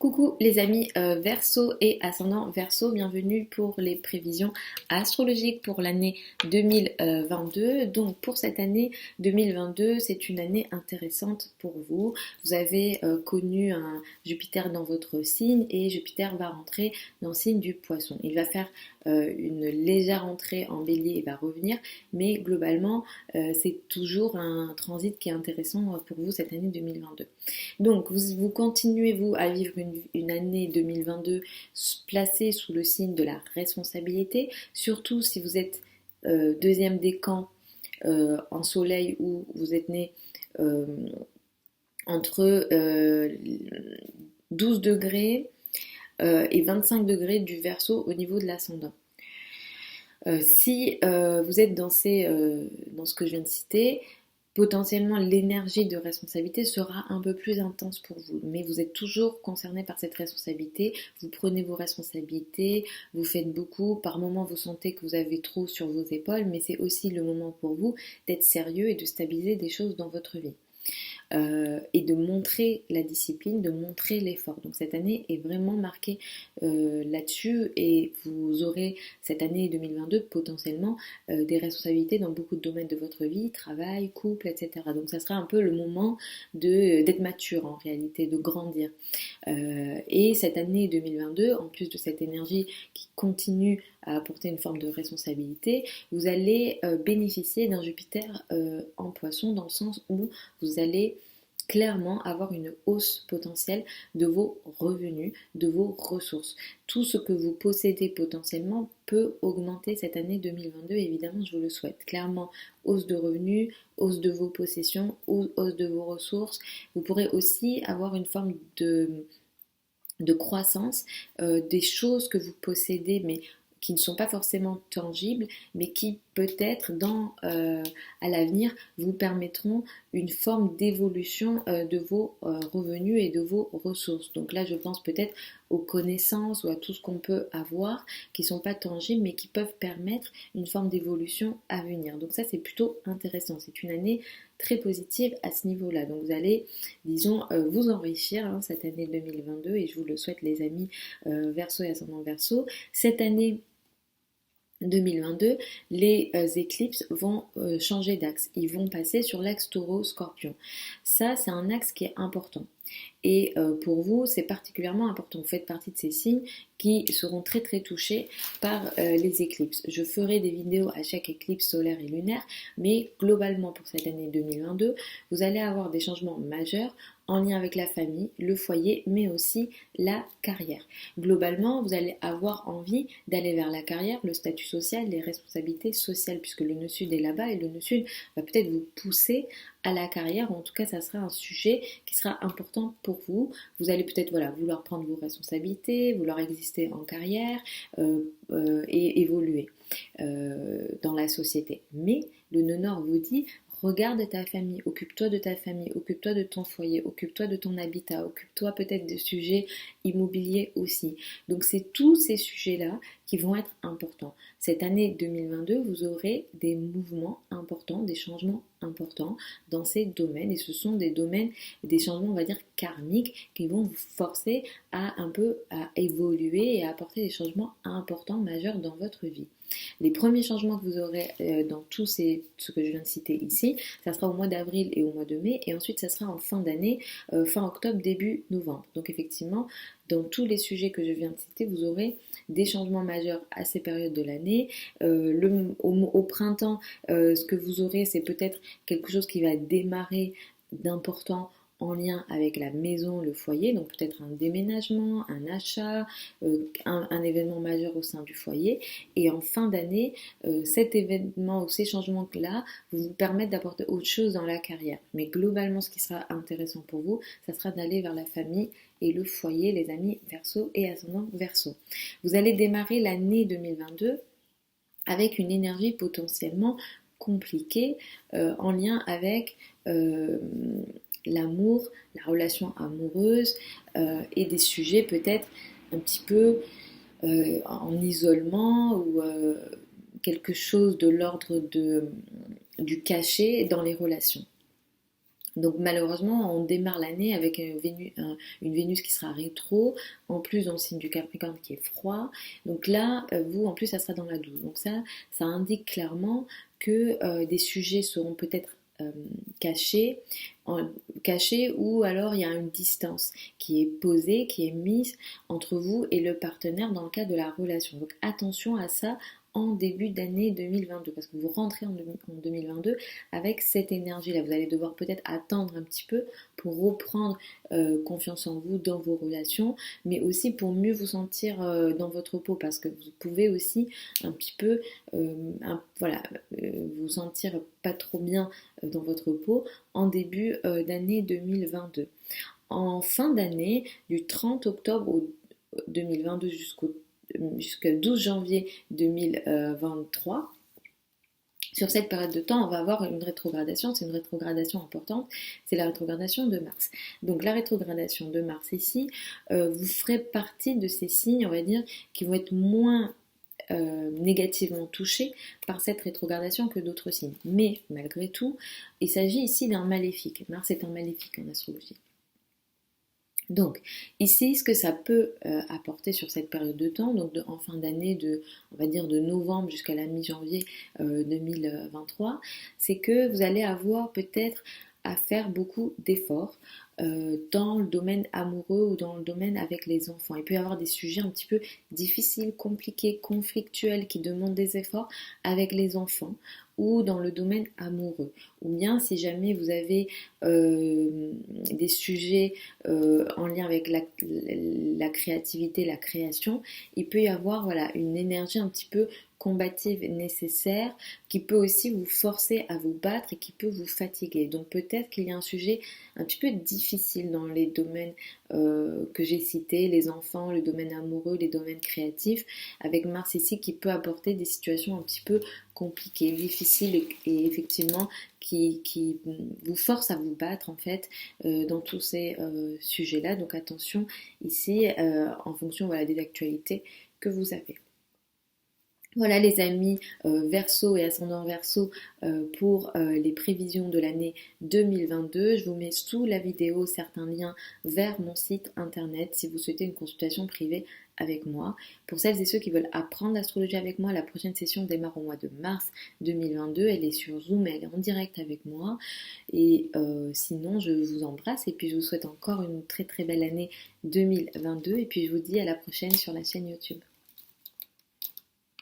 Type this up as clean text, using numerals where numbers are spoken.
Coucou les amis Verseau et ascendant Verseau, bienvenue pour les prévisions astrologiques pour l'année 2022. Donc pour cette année 2022, c'est une année intéressante pour vous. Vous avez connu un Jupiter dans votre signe et Jupiter va rentrer dans le signe du Poisson. Il va faire une légère entrée en Bélier et va revenir, mais globalement c'est toujours un transit qui est intéressant pour vous cette année 2022. Donc vous continuez vous à vivre une année 2022 placée sous le signe de la responsabilité, surtout si vous êtes deuxième décan en soleil ou vous êtes né entre 12 degrés et 25 degrés du Verseau au niveau de l'ascendant. Si vous êtes dans ce que je viens de citer, potentiellement l'énergie de responsabilité sera un peu plus intense pour vous, mais vous êtes toujours concerné par cette responsabilité, vous prenez vos responsabilités, vous faites beaucoup, par moments vous sentez que vous avez trop sur vos épaules, mais c'est aussi le moment pour vous d'être sérieux et de stabiliser des choses dans votre vie. Et de montrer la discipline, de montrer l'effort. Donc cette année est vraiment marquée là-dessus et vous aurez cette année 2022 potentiellement des responsabilités dans beaucoup de domaines de votre vie, travail, couple, etc. Donc ça sera un peu le moment d'être mature en réalité, de grandir. Et cette année 2022, en plus de cette énergie qui continue à apporter une forme de responsabilité, vous allez bénéficier d'un Jupiter en Poisson dans le sens où vous allez clairement avoir une hausse potentielle de vos revenus, de vos ressources. Tout ce que vous possédez potentiellement peut augmenter cette année 2022, évidemment je vous le souhaite. Clairement, hausse de revenus, hausse de vos possessions, hausse de vos ressources. Vous pourrez aussi avoir une forme de croissance, des choses que vous possédez mais qui ne sont pas forcément tangibles, mais qui peut-être à l'avenir vous permettront une forme d'évolution de vos revenus et de vos ressources. Donc là, je pense peut-être aux connaissances ou à tout ce qu'on peut avoir qui ne sont pas tangibles, mais qui peuvent permettre une forme d'évolution à venir. Donc ça, c'est plutôt intéressant. C'est une année très positive à ce niveau-là. Donc vous allez, disons, vous enrichir cette année 2022 et je vous le souhaite les amis Verseau et ascendant Verseau. Cette année 2022, les éclipses vont changer d'axe. Ils vont passer sur l'axe Taureau-Scorpion. Ça, c'est un axe qui est important. Et pour vous, c'est particulièrement important. Vous faites partie de ces signes qui seront très très touchés par les éclipses. Je ferai des vidéos à chaque éclipse solaire et lunaire, mais globalement pour cette année 2022, vous allez avoir des changements majeurs en lien avec la famille, le foyer, mais aussi la carrière. Globalement, vous allez avoir envie d'aller vers la carrière, le statut social, les responsabilités sociales, puisque le nœud sud est là-bas et le nœud sud va peut-être vous pousser à la carrière, ou en tout cas ça sera un sujet qui sera important pour vous. Vous allez peut-être vouloir prendre vos responsabilités, vouloir exister en carrière et évoluer dans la société. Mais le nœud nord vous dit: regarde ta famille, occupe-toi de ta famille, occupe-toi de ton foyer, occupe-toi de ton habitat, occupe-toi peut-être de sujets immobiliers aussi. Donc c'est tous ces sujets-là qui vont être importants. Cette année 2022, vous aurez des mouvements importants, des changements importants dans ces domaines et ce sont des domaines, des changements on va dire karmiques qui vont vous forcer à évoluer et à apporter des changements importants, majeurs dans votre vie. Les premiers changements que vous aurez dans ce que je viens de citer ici, ça sera au mois d'avril et au mois de mai, et ensuite ça sera en fin d'année, fin octobre, début novembre. Donc effectivement, dans tous les sujets que je viens de citer, vous aurez des changements majeurs à ces périodes de l'année. Au printemps, ce que vous aurez, c'est peut-être quelque chose qui va démarrer d'important en lien avec la maison, le foyer, donc peut-être un déménagement, un achat, un événement majeur au sein du foyer. Et en fin d'année, cet événement ou ces changements-là vous permettent d'apporter autre chose dans la carrière. Mais globalement, ce qui sera intéressant pour vous, ça sera d'aller vers la famille et le foyer, les amis Verseau et ascendant Verseau. Vous allez démarrer l'année 2022 avec une énergie potentiellement compliquée en lien avec l'amour, la relation amoureuse et des sujets peut-être un petit peu en isolement ou quelque chose de l'ordre du caché dans les relations. Donc malheureusement, on démarre l'année avec une Vénus qui sera rétro, en plus dans le signe du Capricorne qui est froid. Donc là, vous, en plus, ça sera dans la 12. Donc ça indique clairement que des sujets seront peut-être cachés, cachés, ou alors il y a une distance qui est posée, qui est mise entre vous et le partenaire dans le cadre de la relation. Donc attention à ça en début d'année 2022, parce que vous rentrez en 2022 avec cette énergie-là. Vous allez devoir peut-être attendre un petit peu pour reprendre confiance en vous dans vos relations, mais aussi pour mieux vous sentir dans votre peau, parce que vous pouvez aussi un petit peu vous sentir pas trop bien dans votre peau en début d'année 2022. En fin d'année, du 30 octobre 2022 jusqu'au 12 janvier 2023, sur cette période de temps, on va avoir une rétrogradation, c'est une rétrogradation importante, c'est la rétrogradation de Mars. Donc la rétrogradation de Mars ici, vous ferez partie de ces signes, on va dire, qui vont être moins négativement touchés par cette rétrogradation que d'autres signes. Mais malgré tout, il s'agit ici d'un maléfique. Mars est un maléfique en astrologie. Donc ici, ce que ça peut apporter sur cette période de temps, donc en fin d'année, on va dire de novembre jusqu'à la mi-janvier 2023, c'est que vous allez avoir peut-être à faire beaucoup d'efforts dans le domaine amoureux ou dans le domaine avec les enfants. Il peut y avoir des sujets un petit peu difficiles, compliqués, conflictuels qui demandent des efforts avec les enfants ou dans le domaine amoureux. Ou bien si jamais vous avez des sujets en lien avec la créativité, la création, il peut y avoir voilà, une énergie un petit peu combative nécessaire qui peut aussi vous forcer à vous battre et qui peut vous fatiguer. Donc peut-être qu'il y a un sujet un petit peu difficile dans les domaines que j'ai cités, les enfants, le domaine amoureux, les domaines créatifs, avec Mars ici qui peut apporter des situations un petit peu compliquées, difficiles et effectivement qui vous forcent à vous battre en fait dans tous ces sujets-là. Donc attention ici en fonction voilà, des actualités que vous avez. Voilà les amis Verseau et ascendant Verseau pour les prévisions de l'année 2022. Je vous mets sous la vidéo certains liens vers mon site internet si vous souhaitez une consultation privée avec moi. Pour celles et ceux qui veulent apprendre l'astrologie avec moi, la prochaine session démarre au mois de mars 2022. Elle est sur Zoom, elle est en direct avec moi. Et sinon, je vous embrasse et puis je vous souhaite encore une très très belle année 2022. Et puis je vous dis à la prochaine sur la chaîne YouTube.